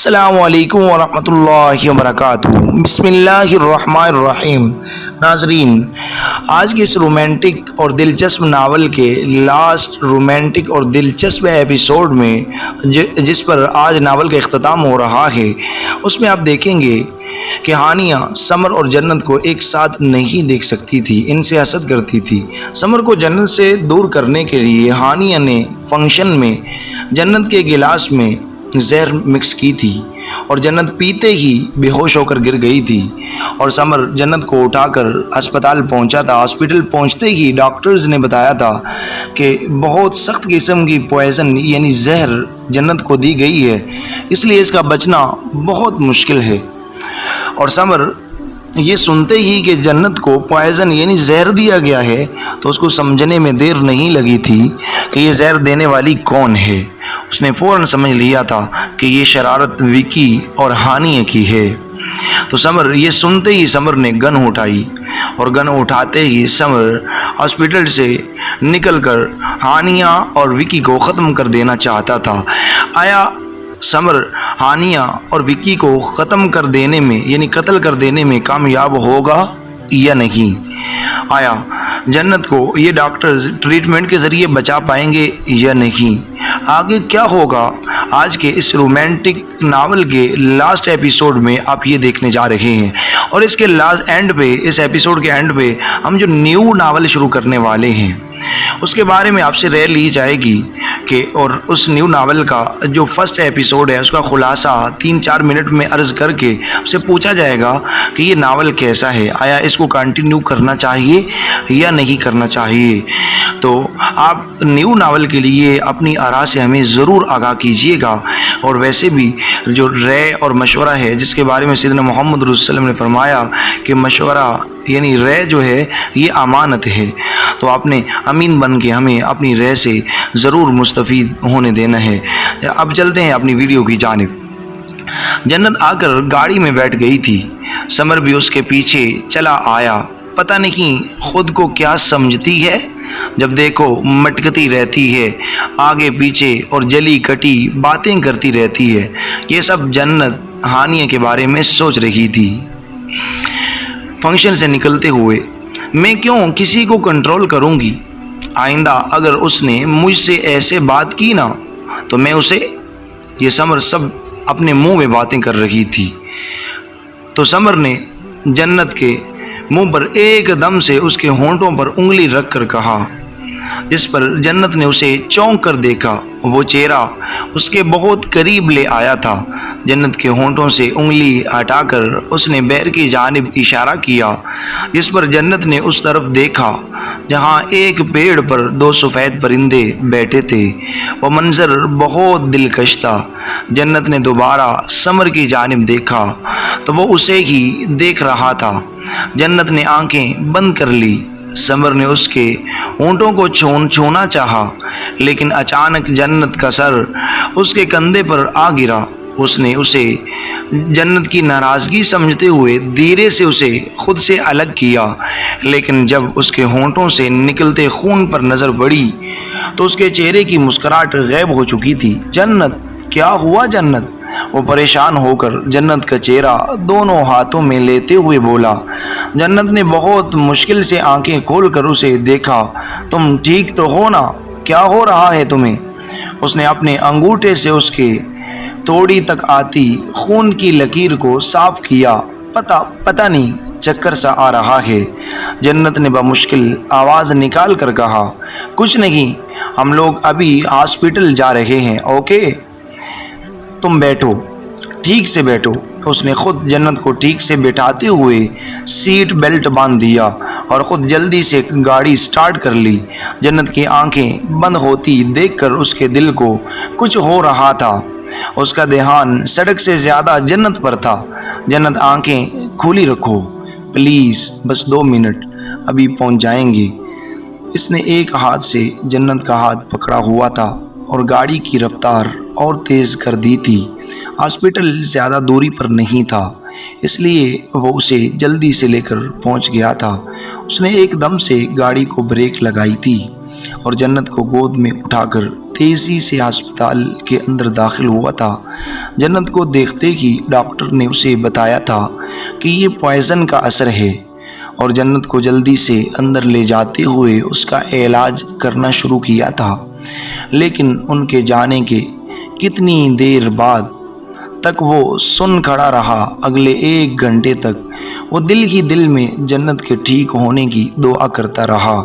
السلام علیکم ورحمۃ اللہ وبرکاتہ۔ بسم اللہ الرحمن الرحیم۔ ناظرین، آج کے اس رومانٹک اور دلچسپ ناول کے لاسٹ رومانٹک اور دلچسپ ایپیسوڈ میں جس پر آج ناول کا اختتام ہو رہا ہے، اس میں آپ دیکھیں گے کہ ہانیہ سمر اور جنت کو ایک ساتھ نہیں دیکھ سکتی تھی، ان سے حسد کرتی تھی۔ سمر کو جنت سے دور کرنے کے لیے ہانیہ نے فنکشن میں جنت کے گلاس میں زہر مکس کی تھی اور جنت پیتے ہی بے ہوش ہو کر گر گئی تھی، اور سمر جنت کو اٹھا کر اسپتال پہنچا تھا۔ ہاسپٹل پہنچتے ہی ڈاکٹرز نے بتایا تھا کہ بہت سخت قسم کی پوائزن یعنی زہر جنت کو دی گئی ہے، اس لیے اس کا بچنا بہت مشکل ہے۔ اور سمر یہ سنتے ہی کہ جنت کو پوائزن یعنی زہر دیا گیا ہے تو اس کو سمجھنے میں دیر نہیں لگی تھی کہ یہ زہر دینے والی کون ہے۔ اس نے فوراً سمجھ لیا تھا کہ یہ شرارت وکی اور ہانیہ کی ہے۔ تو سمر یہ سنتے ہی سمر نے گن اٹھائی، اور گن اٹھاتے ہی سمر ہاسپٹل سے نکل کر ہانیہ اور وکی کو ختم کر دینا چاہتا تھا۔ آیا سمر ہانیہ اور وکی کو ختم کر دینے میں یعنی قتل کر دینے میں کامیاب ہوگا یا نہیں؟ آیا جنت کو یہ ڈاکٹرز ٹریٹمنٹ کے ذریعے بچا پائیں گے یا نہیں؟ آگے کیا ہوگا آج کے اس رومانٹک ناول کے لاسٹ ایپیسوڈ میں آپ یہ دیکھنے جا رہے ہیں، اور اس کے لاسٹ اینڈ پہ، اس ایپیسوڈ کے اینڈ پہ ہم جو نیو ناول شروع کرنے والے ہیں اس کے بارے میں آپ سے رائے لی جائے گی کہ اور اس نیو ناول کا جو فرسٹ ایپیسوڈ ہے اس کا خلاصہ 3-4 منٹ میں عرض کر کے آپ سے پوچھا جائے گا کہ یہ ناول کیسا ہے، آیا اس کو کنٹینیو کرنا چاہیے یا نہیں کرنا چاہیے۔ تو آپ نیو ناول کے لیے اپنی آراء سے ہمیں ضرور آگاہ کیجیے گا، اور ویسے بھی جو رائے اور مشورہ ہے جس کے بارے میں سیدنا محمد رسول اللہ علیہ وسلم نے فرمایا کہ مشورہ یعنی رائے جو ہے یہ امانت ہے، تو آپ نے امین بن کے ہمیں اپنی رائے سے ضرور مستفید ہونے دینا ہے۔ اب چلتے ہیں اپنی ویڈیو کی جانب۔ جنت آ کر گاڑی میں بیٹھ گئی تھی، سمر بھی اس کے پیچھے چلا آیا۔ پتہ نہیں خود کو کیا سمجھتی ہے، جب دیکھو مٹکتی رہتی ہے، آگے پیچھے اور جلی کٹی باتیں کرتی رہتی ہے۔ یہ سب جنت ہانیہ کے بارے میں سوچ رہی تھی۔ فنکشن سے نکلتے ہوئے میں کیوں کسی کو کنٹرول کروں گی، آئندہ اگر اس نے مجھ سے ایسے بات کی نا تو میں اسے، یہ سمر سب اپنے منہ میں باتیں کر رہی تھی۔ تو سمر نے جنت کے منہ پر ایک دم سے اس کے ہونٹوں پر انگلی رکھ کر کہا، جس پر جنت نے اسے چونک کر دیکھا۔ وہ چہرہ اس کے بہت قریب لے آیا تھا۔ جنت کے ہونٹوں سے انگلی ہٹا کر اس نے بیر کی جانب اشارہ کیا، جس پر جنت نے اس طرف دیکھا جہاں ایک پیڑ پر 2 سفید پرندے بیٹھے تھے۔ وہ منظر بہت دلکش تھا۔ جنت نے دوبارہ سمر کی جانب دیکھا تو وہ اسے ہی دیکھ رہا تھا۔ جنت نے آنکھیں بند کر لی۔ سمر نے اس کے ہونٹوں کو چھونا چاہا، لیکن اچانک جنت کا سر اس کے کندھے پر آ گرا۔ اس نے اسے جنت کی ناراضگی سمجھتے ہوئے دھیرے سے اسے خود سے الگ کیا، لیکن جب اس کے ہونٹوں سے نکلتے خون پر نظر پڑی تو اس کے چہرے کی مسکراہٹ غائب ہو چکی تھی۔ جنت، کیا ہوا جنت؟ وہ پریشان ہو کر جنت کا چہرہ دونوں ہاتھوں میں لیتے ہوئے بولا۔ جنت نے بہت مشکل سے آنکھیں کھول کر اسے دیکھا۔ تم ٹھیک تو ہو نا؟ کیا ہو رہا ہے تمہیں؟ اس نے اپنے انگوٹھے سے اس کے توڑی تک آتی خون کی لکیر کو صاف کیا۔ پتہ نہیں چکر سا آ رہا ہے، جنت نے بمشکل آواز نکال کر کہا۔ کچھ نہیں، ہم لوگ ابھی ہاسپٹل جا رہے ہیں، اوکے؟ تم بیٹھو، ٹھیک سے بیٹھو۔ اس نے خود جنت کو ٹھیک سے بٹھاتے ہوئے سیٹ بیلٹ باندھ دیا اور خود جلدی سے گاڑی سٹارٹ کر لی۔ جنت کی آنکھیں بند ہوتی دیکھ کر اس کے دل کو کچھ ہو رہا تھا۔ اس کا دھیان سڑک سے زیادہ جنت پر تھا۔ جنت، آنکھیں کھلی رکھو پلیز، بس 2 منٹ، ابھی پہنچ جائیں گے۔ اس نے ایک ہاتھ سے جنت کا ہاتھ پکڑا ہوا تھا اور گاڑی کی رفتار اور تیز کر دی تھی۔ ہاسپٹل زیادہ دوری پر نہیں تھا، اس لیے وہ اسے جلدی سے لے کر پہنچ گیا تھا۔ اس نے ایک دم سے گاڑی کو بریک لگائی تھی۔ اور جنت کو گود میں اٹھا کر تیزی سے ہسپتال کے اندر داخل ہوا تھا۔ جنت کو دیکھتے ہی ڈاکٹر نے اسے بتایا تھا کہ یہ پوائزن کا اثر ہے، اور جنت کو جلدی سے اندر لے جاتے ہوئے اس کا علاج کرنا شروع کیا تھا۔ لیکن ان کے جانے کے کتنی دیر بعد تک وہ سن کھڑا رہا۔ اگلے 1 گھنٹے تک وہ دل ہی دل میں جنت کے ٹھیک ہونے کی دعا کرتا رہا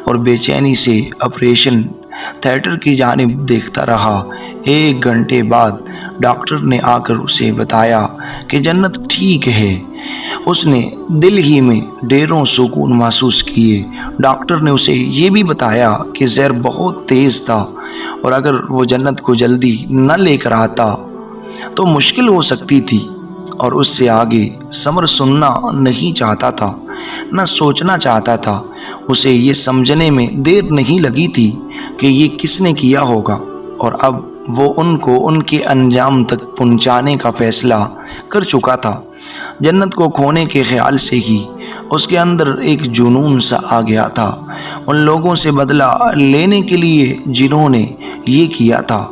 اور بے چینی سے آپریشن تھیٹر کی جانب دیکھتا رہا۔ 1 گھنٹے بعد ڈاکٹر نے آ کر اسے بتایا کہ جنت ٹھیک ہے۔ اس نے دل ہی میں ڈھیروں سکون محسوس کیے۔ ڈاکٹر نے اسے یہ بھی بتایا کہ زہر بہت تیز تھا، اور اگر وہ جنت کو جلدی نہ لے کر آتا تو مشکل ہو سکتی تھی، اور اس سے آگے سمر سننا نہیں چاہتا تھا، نہ سوچنا چاہتا تھا۔ اسے یہ سمجھنے میں دیر نہیں لگی تھی کہ یہ کس نے کیا ہوگا، اور اب وہ ان کو ان کے انجام تک پہنچانے کا فیصلہ کر چکا تھا۔ جنت کو کھونے کے خیال سے ہی اس کے اندر ایک جنون سا آ گیا تھا، ان لوگوں سے بدلہ لینے کے لیے جنہوں نے یہ کیا تھا۔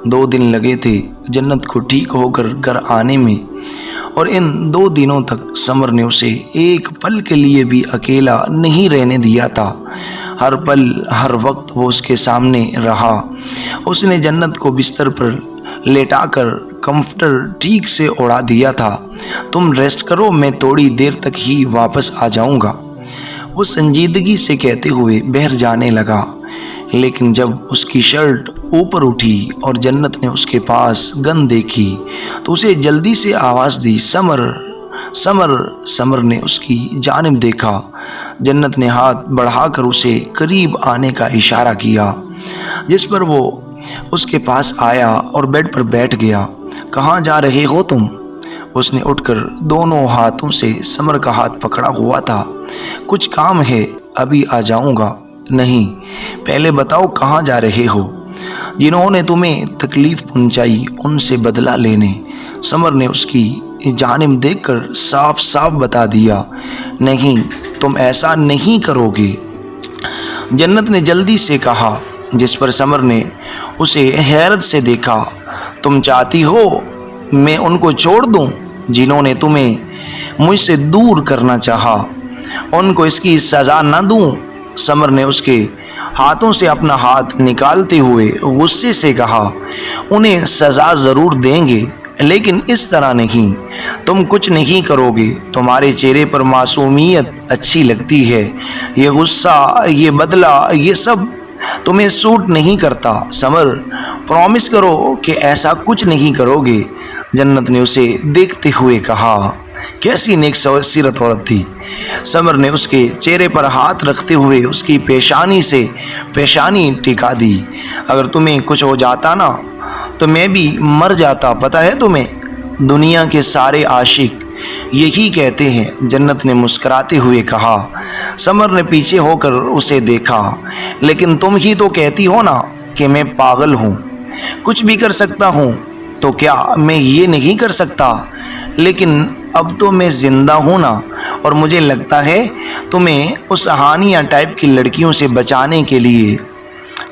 2 دن لگے تھے جنت کو ٹھیک ہو کر گھر آنے میں، اور ان 2 دنوں تک سمر نے اسے ایک پل کے لیے بھی اکیلا نہیں رہنے دیا تھا۔ ہر پل ہر وقت وہ اس کے سامنے رہا۔ اس نے جنت کو بستر پر لیٹا کر کمفرٹر ٹھیک سے اڑا دیا تھا۔ تم ریسٹ کرو، میں تھوڑی دیر تک ہی واپس آ جاؤں گا، وہ سنجیدگی سے کہتے ہوئے باہر جانے لگا۔ لیکن جب اس کی شرٹ اوپر اٹھی اور جنت نے اس کے پاس گن دیکھی تو اسے جلدی سے آواز دی، سمر سمر۔ سمر نے اس کی جانب دیکھا۔ جنت نے ہاتھ بڑھا کر اسے قریب آنے کا اشارہ کیا، جس پر وہ اس کے پاس آیا اور بیڈ پر بیٹھ گیا۔ کہاں جا رہے ہو تم؟ اس نے اٹھ کر دونوں ہاتھوں سے سمر کا ہاتھ پکڑا ہوا تھا۔ کچھ کام ہے، ابھی آ جاؤں گا۔ نہیں، پہلے بتاؤ کہاں جا رہے ہو؟ جنہوں نے تمہیں تکلیف پہنچائی ان سے بدلہ لینے۔ سمر نے اس کی جانب دیکھ کر صاف صاف بتا دیا۔ نہیں، تم ایسا نہیں کرو گے، جنت نے جلدی سے کہا، جس پر سمر نے اسے حیرت سے دیکھا۔ تم چاہتی ہو میں ان کو چھوڑ دوں جنہوں نے تمہیں مجھ سے دور کرنا چاہا؟ ان کو اس کی سزا نہ دوں؟ سمر نے اس کے ہاتھوں سے اپنا ہاتھ نکالتے ہوئے غصے سے کہا، انہیں سزا ضرور دیں گے، لیکن اس طرح نہیں۔ تم کچھ نہیں کرو گے، تمہارے چہرے پر معصومیت اچھی لگتی ہے، یہ غصہ، یہ بدلہ، یہ سب تمہیں سوٹ نہیں کرتا۔ سمر، پرومس کرو کہ ایسا کچھ نہیں کرو گے، جنت نے اسے دیکھتے ہوئے کہا۔ کیسی نیک سیرت عورت تھی۔ سمر نے اس کے چہرے پر ہاتھ رکھتے ہوئے اس کی پیشانی سے پیشانی ٹکا دی۔ اگر تمہیں کچھ ہو جاتا نا تو میں بھی مر جاتا، پتہ ہے تمہیں؟ دنیا کے سارے عاشق یہی کہتے ہیں، جنت نے مسکراتے ہوئے کہا۔ سمر نے پیچھے ہو کر اسے دیکھا۔ لیکن تم ہی تو کہتی ہو نا کہ میں پاگل ہوں، کچھ بھی کر سکتا ہوں، تو کیا میں یہ نہیں کر سکتا؟ لیکن اب تو میں زندہ ہوں نا، اور مجھے لگتا ہے تمہیں اس ہانیہ ٹائپ کی لڑکیوں سے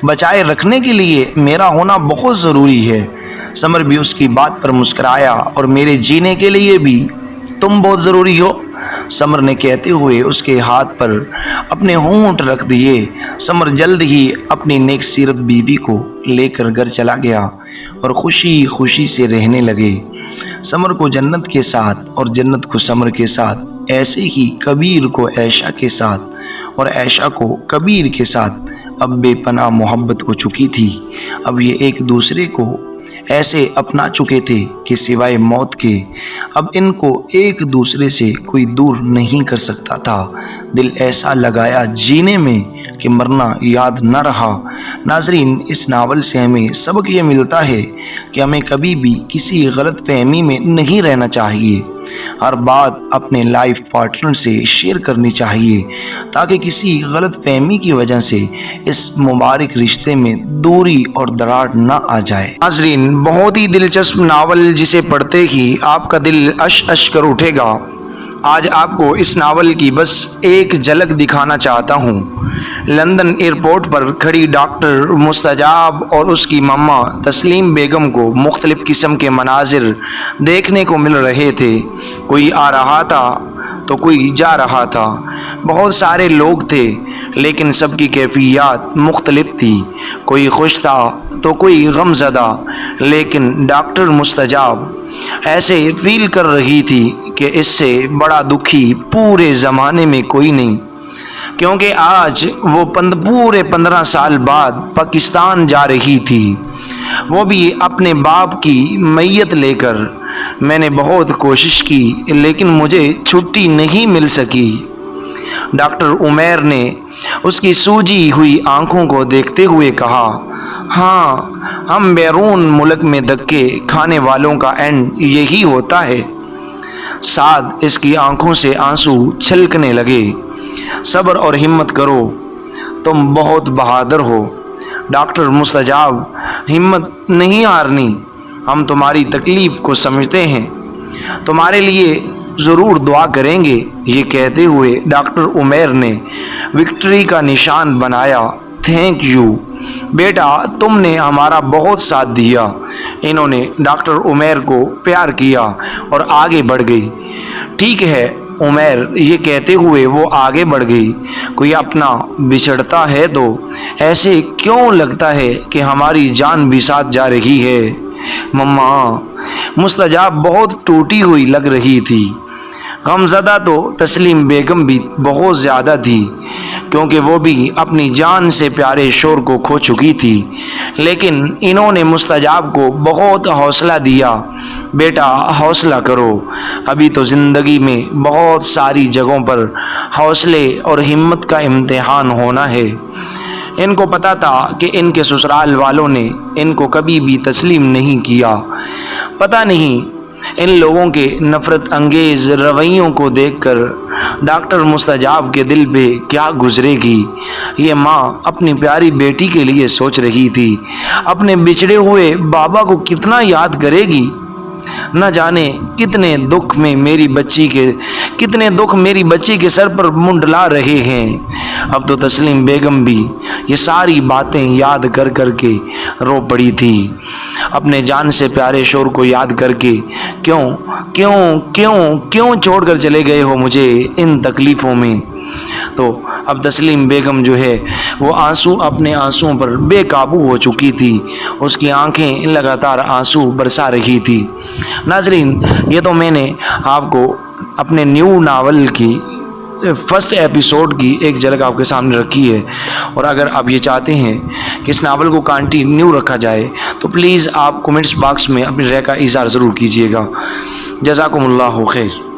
بچائے رکھنے کے لیے میرا ہونا بہت ضروری ہے۔ سمر بھی اس کی بات پر مسکرایا، اور میرے جینے کے لیے بھی تم بہت ضروری ہو، سمر نے کہتے ہوئے اس کے ہاتھ پر اپنے ہونٹ رکھ دیے۔ سمر جلد ہی اپنی نیک سیرت بیوی کو لے کر گھر چلا گیا اور خوشی خوشی سے رہنے لگے۔ سمر کو جنت کے ساتھ اور جنت کو سمر کے ساتھ، ایسے ہی کبیر کو عائشہ کے ساتھ اور عائشہ کو کبیر کے ساتھ اب بے پناہ محبت ہو چکی تھی۔ اب یہ ایک دوسرے کو ایسے اپنا چکے تھے کہ سوائے موت کے اب ان کو ایک دوسرے سے کوئی دور نہیں کر سکتا تھا۔ دل ایسا لگایا جینے میں کہ مرنا یاد نہ رہا۔ ناظرین، اس ناول سے ہمیں سبق یہ ملتا ہے کہ ہمیں کبھی بھی کسی غلط فہمی میں نہیں رہنا چاہیے۔ ہر بات اپنے لائف پارٹنر سے شیئر کرنی چاہیے تاکہ کسی غلط فہمی کی وجہ سے اس مبارک رشتے میں دوری اور دراڑ نہ آ جائے۔ ناظرین، بہت ہی دلچسپ ناول جسے پڑھتے ہی آپ کا دل اش اش کر اٹھے گا۔ آج آپ کو اس ناول کی بس ایک جھلک دکھانا چاہتا ہوں۔ لندن ایئرپورٹ پر کھڑی ڈاکٹر مستجاب اور اس کی مما تسلیم بیگم کو مختلف قسم کے مناظر دیکھنے کو مل رہے تھے۔ کوئی آ رہا تھا تو کوئی جا رہا تھا، بہت سارے لوگ تھے لیکن سب کی کیفیات مختلف تھی۔ کوئی خوش تھا تو کوئی غم زدہ، لیکن ڈاکٹر مستجاب ایسے فیل کر رہی تھی کہ اس سے بڑا دکھی پورے زمانے میں کوئی نہیں، کیونکہ آج وہ پورے 15 سال بعد پاکستان جا رہی تھی، وہ بھی اپنے باپ کی میت لے کر۔ میں نے بہت کوشش کی لیکن مجھے چھٹی نہیں مل سکی۔ ڈاکٹر عمیر نے اس کی سوجی ہوئی آنکھوں کو دیکھتے ہوئے کہا، ہاں، ہم بیرون ملک میں دھکے کھانے والوں کا اینڈ یہی ہوتا ہے۔ ساتھ اس کی آنکھوں سے آنسو چھلکنے لگے۔ صبر اور ہمت کرو، تم بہت بہادر ہو ڈاکٹر مستجاب، ہمت نہیں ہارنی، ہم تمہاری تکلیف کو سمجھتے ہیں، تمہارے لیے ضرور دعا کریں گے۔ یہ کہتے ہوئے ڈاکٹر عمیر نے وکٹری کا نشان بنایا۔ تھینک یو بیٹا، تم نے ہمارا بہت ساتھ دیا۔ انہوں نے ڈاکٹر عمیر کو پیار کیا اور آگے بڑھ گئی۔ ٹھیک ہے عمیر، یہ کہتے ہوئے وہ آگے بڑھ گئی۔ کوئی اپنا بچھڑتا ہے تو ایسے کیوں لگتا ہے کہ ہماری جان بھی ساتھ جا رہی ہے؟ مما مستجاب بہت ٹوٹی ہوئی لگ رہی تھی۔ غمزدہ تو تسلیم بیگم بھی بہت زیادہ تھی، کیونکہ وہ بھی اپنی جان سے پیارے شور کو کھو چکی تھی، لیکن انہوں نے مستجاب کو بہت حوصلہ دیا۔ بیٹا حوصلہ کرو، ابھی تو زندگی میں بہت ساری جگہوں پر حوصلے اور ہمت کا امتحان ہونا ہے۔ ان کو پتہ تھا کہ ان کے سسرال والوں نے ان کو کبھی بھی تسلیم نہیں کیا۔ پتہ نہیں ان لوگوں کے نفرت انگیز رویوں کو دیکھ کر ڈاکٹر مستجاب کے دل پہ کیا گزرے گی۔ یہ ماں اپنی پیاری بیٹی کے لیے سوچ رہی تھی، اپنے بچھڑے ہوئے بابا کو کتنا یاد کرے گی۔ نہ جانے کتنے دکھ میری بچی کے سر پر منڈلا رہے ہیں۔ اب تو تسلیم بیگم بھی یہ ساری باتیں یاد کر کر کے رو پڑی تھی، اپنے جان سے پیارے شور کو یاد کر کے۔ کیوں چھوڑ کر چلے گئے ہو مجھے ان تکلیفوں میں؟ تو اب تسلیم بیگم جو ہے وہ اپنے آنسوؤں پر بے قابو ہو چکی تھی، اس کی آنکھیں لگاتار آنسو برسا رہی تھی۔ ناظرین، یہ تو میں نے آپ کو اپنے نیو ناول کی فرسٹ ایپیسوڈ کی ایک جھلک آپ کے سامنے رکھی ہے، اور اگر آپ یہ چاہتے ہیں کہ اس ناول کو کنٹینیو رکھا جائے تو پلیز آپ کومنٹس باکس میں اپنی رائے کا اظہار ضرور کیجیے گا۔ جزاکم اللہ خیر۔